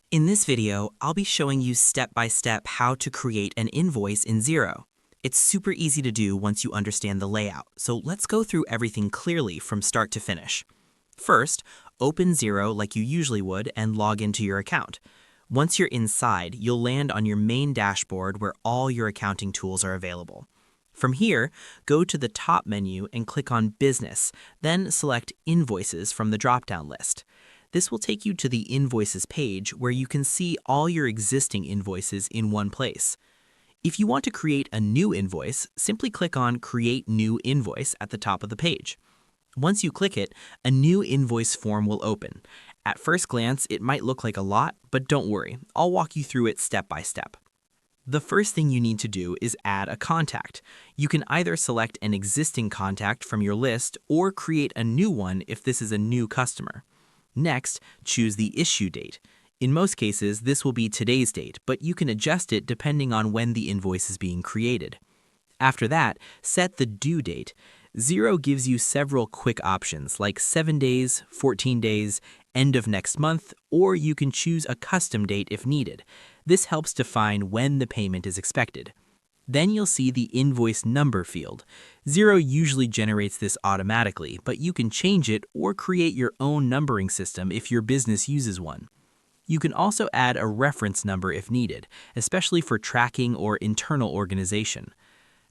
In this video, I'll be showing you step-by-step how to create an invoice in Xero. It's super easy to do once you understand the layout, so let's go through everything clearly from start to finish. First, open Xero like you usually would and log into your account. Once you're inside, you'll land on your main dashboard where all your accounting tools are available. From here, go to the top menu and click on Business, then select Invoices from the drop-down list. This will take you to the Invoices page where you can see all your existing invoices in one place. If you want to create a new invoice, simply click on Create New Invoice at the top of the page. Once you click it, a new invoice form will open. At first glance, it might look like a lot, but don't worry, I'll walk you through it step by step. The first thing you need to do is add a contact. You can either select an existing contact from your list or create a new one if this is a new customer. Next, choose the issue date. In most cases, this will be today's date, but you can adjust it depending on when the invoice is being created. After that, set the due date. Xero gives you several quick options like 7 days, 14 days, end of next month, or you can choose a custom date if needed. This helps define when the payment is expected. Then you'll see the invoice number field. Xero usually generates this automatically, but you can change it or create your own numbering system if your business uses one. You can also add a reference number if needed, especially for tracking or internal organization.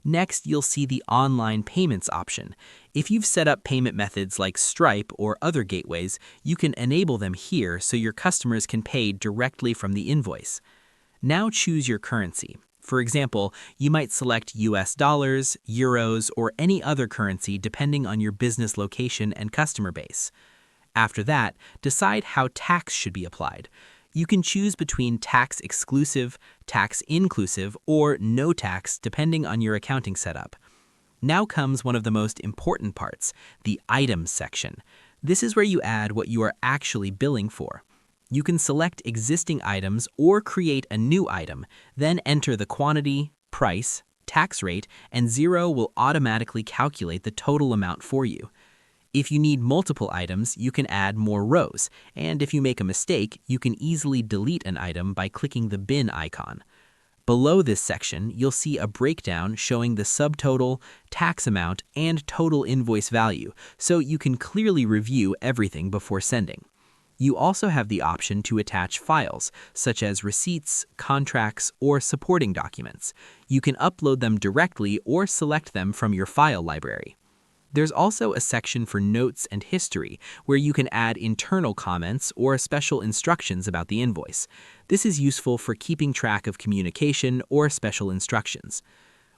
Next, you'll see the online payments option. If you've set up payment methods like Stripe or other gateways, you can enable them here so your customers can pay directly from the invoice. Now choose your currency. For example, you might select US dollars, euros, or any other currency depending on your business location and customer base. After that, decide how tax should be applied. You can choose between tax exclusive, tax inclusive, or no tax depending on your accounting setup. Now comes one of the most important parts, the items section. This is where you add what you are actually billing for. You can select existing items or create a new item, then enter the quantity, price, tax rate, and Xero will automatically calculate the total amount for you. If you need multiple items, you can add more rows, and if you make a mistake, you can easily delete an item by clicking the bin icon. Below this section, you'll see a breakdown showing the subtotal, tax amount, and total invoice value, so you can clearly review everything before sending. You also have the option to attach files, such as receipts, contracts, or supporting documents. You can upload them directly or select them from your file library. There's also a section for notes and history, where you can add internal comments or special instructions about the invoice. This is useful for keeping track of communication or special instructions.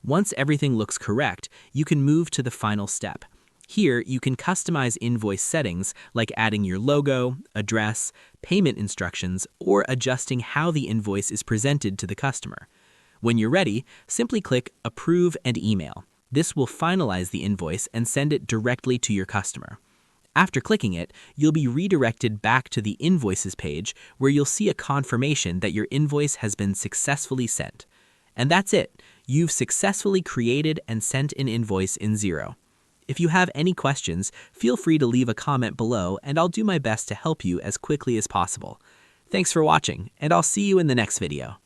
Once everything looks correct, you can move to the final step. Here, you can customize invoice settings like adding your logo, address, payment instructions, or adjusting how the invoice is presented to the customer. When you're ready, simply click Approve and Email. This will finalize the invoice and send it directly to your customer. After clicking it, you'll be redirected back to the Invoices page where you'll see a confirmation that your invoice has been successfully sent. And that's it. You've successfully created and sent an invoice in Xero. If you have any questions, feel free to leave a comment below and I'll do my best to help you as quickly as possible. Thanks for watching, and I'll see you in the next video.